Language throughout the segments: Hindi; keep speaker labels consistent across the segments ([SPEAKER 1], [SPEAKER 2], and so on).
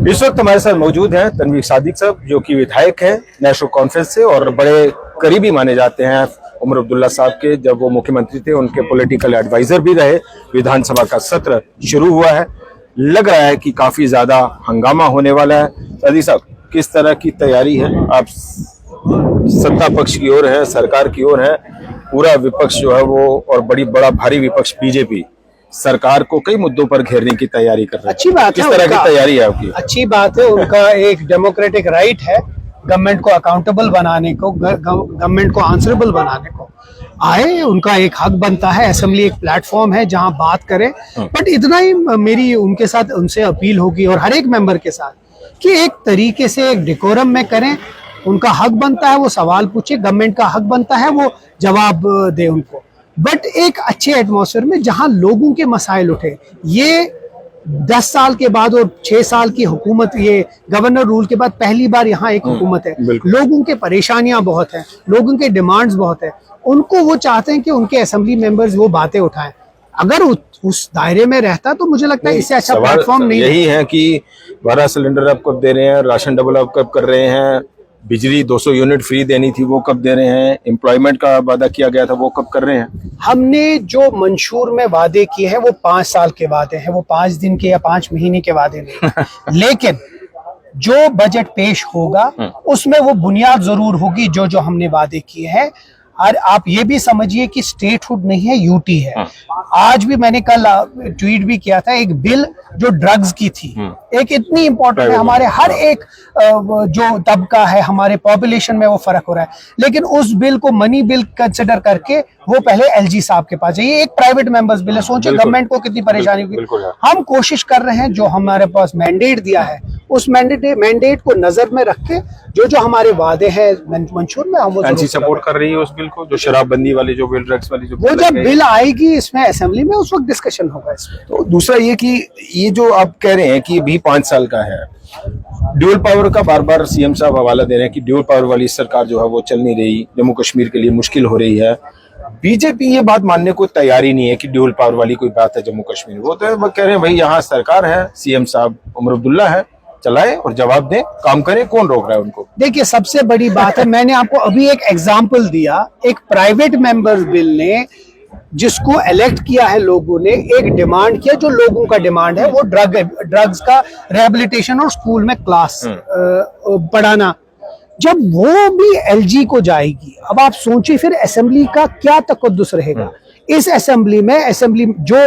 [SPEAKER 1] इस वक्त हमारे साथ मौजूद हैं तनवीर सादिक साहब, जो कि विधायक हैं नेशनल कॉन्फ्रेंस से और बड़े करीबी माने जाते हैं उमर अब्दुल्ला साहब के। जब वो मुख्यमंत्री थे उनके पॉलिटिकल एडवाइजर भी रहे। विधानसभा का सत्र शुरू हुआ है, लग रहा है कि काफी ज्यादा हंगामा होने वाला है। सादिक साहब, किस तरह की तैयारी है? आप सत्ता पक्ष की ओर है, सरकार की ओर है, पूरा विपक्ष जो है वो और बड़ा भारी विपक्ष बीजेपी सरकार को कई मुद्दों पर घेरने की तैयारी कर रहा है।
[SPEAKER 2] अच्छी बात है।
[SPEAKER 1] किस तरह की तैयारी है आपकी?
[SPEAKER 2] अच्छी बात है, उनका एक डेमोक्रेटिक राइट है गवर्नमेंट को अकाउंटेबल बनाने को, गवर्नमेंट को आंसरेबल बनाने को। आए, उनका एक हक बनता है। असेंबली एक प्लेटफॉर्म है जहां बात करें। बट इतना ही मेरी उनके साथ उनसे अपील होगी और हर एक मेंबर के साथ कि एक तरीके से एक डेकोरम में करें। उनका हक बनता है वो सवाल पूछे, गवर्नमेंट का हक बनता है वो जवाब दे उनको, बट एक अच्छे एटमॉस्फेयर में जहां लोगों के मसाइल उठे। ये 10 साल के बाद और 6 साल की हुकूमत, ये गवर्नर रूल के बाद पहली बार यहाँ एक हुकूमत है। लोगों के परेशानियां बहुत हैं, लोगों के डिमांड्स बहुत है। उनको वो चाहते हैं कि उनके असेंबली मेंबर्स वो बातें उठाएं। अगर उस दायरे में रहता तो मुझे लगता है इससे अच्छा प्लेटफॉर्म नहीं।
[SPEAKER 1] यही है कि 12 सिलेंडर आप कब दे रहे हैं, राशन डबल आप कब कर रहे हैं, बिजली 200 यूनिट फ्री देनी थी वो कब दे रहे हैं, एम्प्लॉयमेंट का वादा किया गया था वो कब कर रहे हैं?
[SPEAKER 2] हमने जो मंशूर में वादे किए हैं वो 5 साल के वादे हैं, वो 5 दिन के या 5 महीने के वादे नहीं। लेकिन जो बजट पेश होगा उसमें वो बुनियाद जरूर होगी जो हमने वादे किए हैं। और आप ये भी समझिए कि स्टेटहुड नहीं है, यूटी है। आज भी मैंने कल ट्वीट भी किया था, एक बिल जो ड्रग्स की थी, एक इतनी इंपॉर्टेंट है, हमारे हर एक जो तबका है हमारे पॉपुलेशन में वो फर्क हो रहा है, लेकिन उस बिल को मनी बिल कंसिडर करके वो पहले एलजी साहब के पास जाइए। एक प्राइवेट मेंबर्स बिल है, सोचिए गवर्नमेंट को कितनी परेशानी होगी। हम कोशिश कर रहे हैं, जो हमारे पास मैंडेट दिया है उस मैंडेट को नजर में रख के जो हमारे वादे हैं मंशूर में, हम वो
[SPEAKER 1] सपोर्ट कर रही है उस बिल को, जो शराबबंदी वाली, जो बिल ड्रग्स वाली, जो
[SPEAKER 2] वो जब बिल आएगी इसमें असेंबली में उस वक्त डिस्कशन होगा इसमें।
[SPEAKER 1] तो दूसरा ये कि ये जो आप कह रहे हैं कि भी 5 साल का है, ड्यूल पावर का बार बार सीएम साहब हवाला दे रहे हैं कि ड्यूल पावर वाली सरकार जो है वो चल नहीं रही, जम्मू कश्मीर के लिए मुश्किल हो रही है। बीजेपी ये बात मानने को तैयार ही नहीं है कि ड्यूल पावर वाली कोई बात है जम्मू कश्मीर। वो तो वो कह रहे हैं भाई यहाँ सरकार है, सीएम साहब उमर अब्दुल्ला है, चलाए और जवाब दें, काम करें, कौन रोक रहा है उनको?
[SPEAKER 2] देखिए, सबसे बड़ी बात है, मैंने आपको अभी एक एग्जांपल दिया, एक प्राइवेट मेंबर्स बिल ने जिसको इलेक्ट किया है लोगों ने, एक डिमांड किया जो लोगों का डिमांड है, वो ड्रग्स का रिहेबिलिटेशन और स्कूल में क्लास पढ़ाना। जब वो भी एलजी को जाएगी, अब आप सोचिए फिर असेंबली का क्या तकद्दुस रहेगा। इस असेंबली जो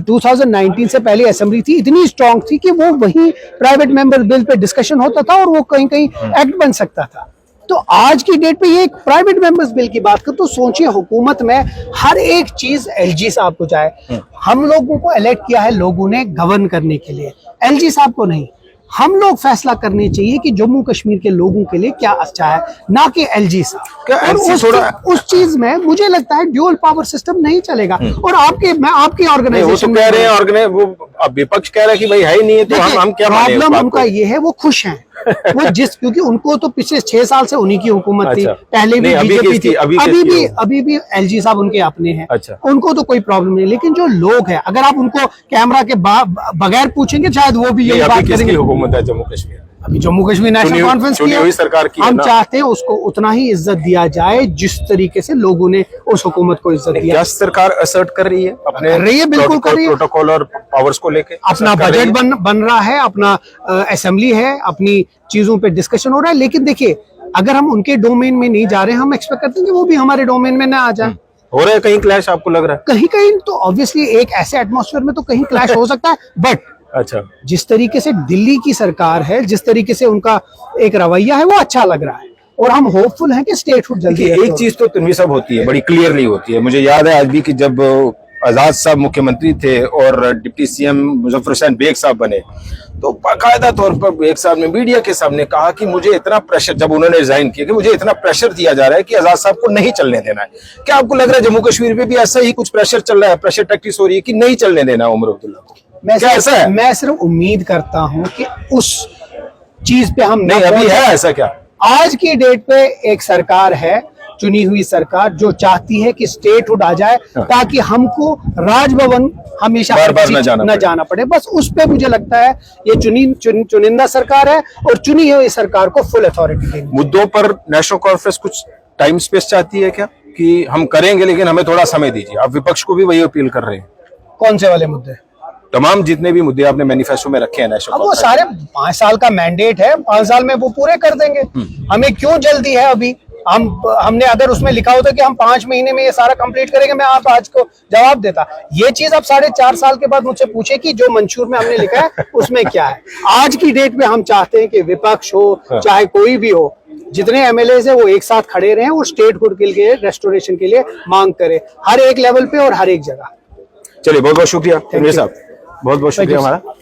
[SPEAKER 2] 2019 से पहले असेंबली थी, इतनी स्ट्रांग थी कि वो वही private member bill pay discussion होता था और वो कहीं कहीं एक्ट बन सकता था। तो आज की डेट पे ये एक प्राइवेट मेंबर्स बिल की बात कर, तो सोचिए हुकूमत में हर एक चीज एलजी साहब को जाए। हम लोगों को इलेक्ट किया है लोगों ने गवर्न करने के लिए, एलजी साहब को नहीं। हम लोग फैसला करने चाहिए कि जम्मू कश्मीर के लोगों के लिए क्या अच्छा है, ना कि एलजी साहब। उस चीज में मुझे लगता है ड्यूल पावर सिस्टम नहीं चलेगा। और आपकी ऑर्गेनाइजेशन
[SPEAKER 1] कह रहे हैं, वो विपक्ष कह रहा है कि भाई है ही नहीं है, तो हम क्या
[SPEAKER 2] प्रॉब्लम उनका ये है, वो खुश हैं। वो क्योंकि उनको तो पिछले 6 साल से उन्हीं की हुकूमत थी, पहले भी बीजेपी थी, अभी भी एलजी साहब उनके अपने हैं। उनको तो कोई प्रॉब्लम नहीं। लेकिन जो लोग हैं, अगर आप उनको कैमरा के बगैर पूछेंगे शायद वो भी यही बात करेंगे।
[SPEAKER 1] हुकूमत है जम्मू कश्मीर,
[SPEAKER 2] अभी जम्मू कश्मीर नेशनल कॉन्फ्रेंस की सरकार की, हम चाहते हैं उसको उतना ही इज्जत दिया जाए जिस तरीके से लोगों ने उस हुकूमत को इज्जत दिया।
[SPEAKER 1] सरकार असर्ट कर रही है अपने,
[SPEAKER 2] बिल्कुल कर रही है,
[SPEAKER 1] प्रोटोकॉल और पावर्स को लेके
[SPEAKER 2] अपना बजट बन रहा है, अपना असेंबली है, अपनी चीजों पे डिस्कशन हो रहा है। लेकिन देखिए, अगर हम उनके डोमेन में नहीं जा रहे हैं, हम एक्सपेक्ट करते हैं कि वो भी हमारे डोमेन में ना आ जाए।
[SPEAKER 1] हो रहा है कहीं क्लैश, आपको लग रहा है?
[SPEAKER 2] कहीं कहीं तो ऑब्वियसली एक ऐसे एटमॉस्फेयर में तो कहीं क्लैश हो सकता है, बट
[SPEAKER 1] अच्छा,
[SPEAKER 2] जिस तरीके से दिल्ली की सरकार है, जिस तरीके से उनका एक रवैया है, वो अच्छा लग रहा है और हम होपफुल हैं कि स्टेटहुड जल्दी।
[SPEAKER 1] एक चीज तो तनवीर साहब होती है, बड़ी क्लियरली होती है। मुझे याद है आज भी कि जब आजाद साहब मुख्यमंत्री थे और डिप्टी सीएम मुजफ्फर हुसैन बेग साहब बने, तो बाकायदा तौर पर बेग साहब ने मीडिया के सामने कहा कि मुझे इतना प्रेशर, जब उन्होंने रिजाइन किया, कि मुझे इतना प्रेशर दिया जा रहा है कि आजाद साहब को नहीं चलने देना है। क्या आपको लग रहा है जम्मू कश्मीर में भी ऐसा ही कुछ प्रेशर चल रहा है, प्रेशर टैक्टिक्स हो रही है कि नहीं चलने देना उमर अब्दुल्ला को?
[SPEAKER 2] मैं सिर्फ उम्मीद करता हूं कि उस चीज पे हम
[SPEAKER 1] नहीं, अभी है ऐसा क्या?
[SPEAKER 2] आज की डेट पे एक सरकार है चुनी हुई सरकार जो चाहती है कि स्टेटहुड आ जाए,
[SPEAKER 1] हाँ।
[SPEAKER 2] ताकि हमको राजभवन हमेशा
[SPEAKER 1] बार-बार न जाना
[SPEAKER 2] पड़े। बस उस पे मुझे लगता है ये चुनिंदा सरकार है और चुनी हुई सरकार को फुल अथॉरिटी देनी।
[SPEAKER 1] मुद्दों पर नेशनल कॉन्फ्रेंस कुछ टाइम स्पेस चाहती है क्या, कि हम करेंगे लेकिन हमें थोड़ा समय दीजिए? आप विपक्ष को भी वही अपील कर रहे हैं?
[SPEAKER 2] कौन से वाले मुद्दे?
[SPEAKER 1] तमाम जितने भी मुद्दे आपने मैनिफेस्टो में रखे हैं नेशनल
[SPEAKER 2] अब वो सारे 5 साल का मैंडेट है, 5 साल में वो पूरे कर देंगे। हमें क्यों जल्दी है अभी? हमने अगर उसमें लिखा होता कि हम 5 महीने में ये सारा कंप्लीट करेंगे, मैं आप आज को जवाब देता। ये चीज आप 4.5 साल के बाद मुझसे पूछे कि जो मंशूर में हमने लिखा है उसमें क्या है। आज की डेट में हम चाहते हैं कि विपक्ष हो चाहे कोई भी हो, जितने एमएलए है वो एक साथ खड़े रहे और स्टेटहुड के लिए, रेस्टोरेशन के लिए मांग करें हर एक लेवल पे और हर एक जगह।
[SPEAKER 1] चलिए, बहुत बहुत शुक्रिया तनवीर साहब, बहुत बहुत शुक्रिया
[SPEAKER 2] you,
[SPEAKER 1] हमारा।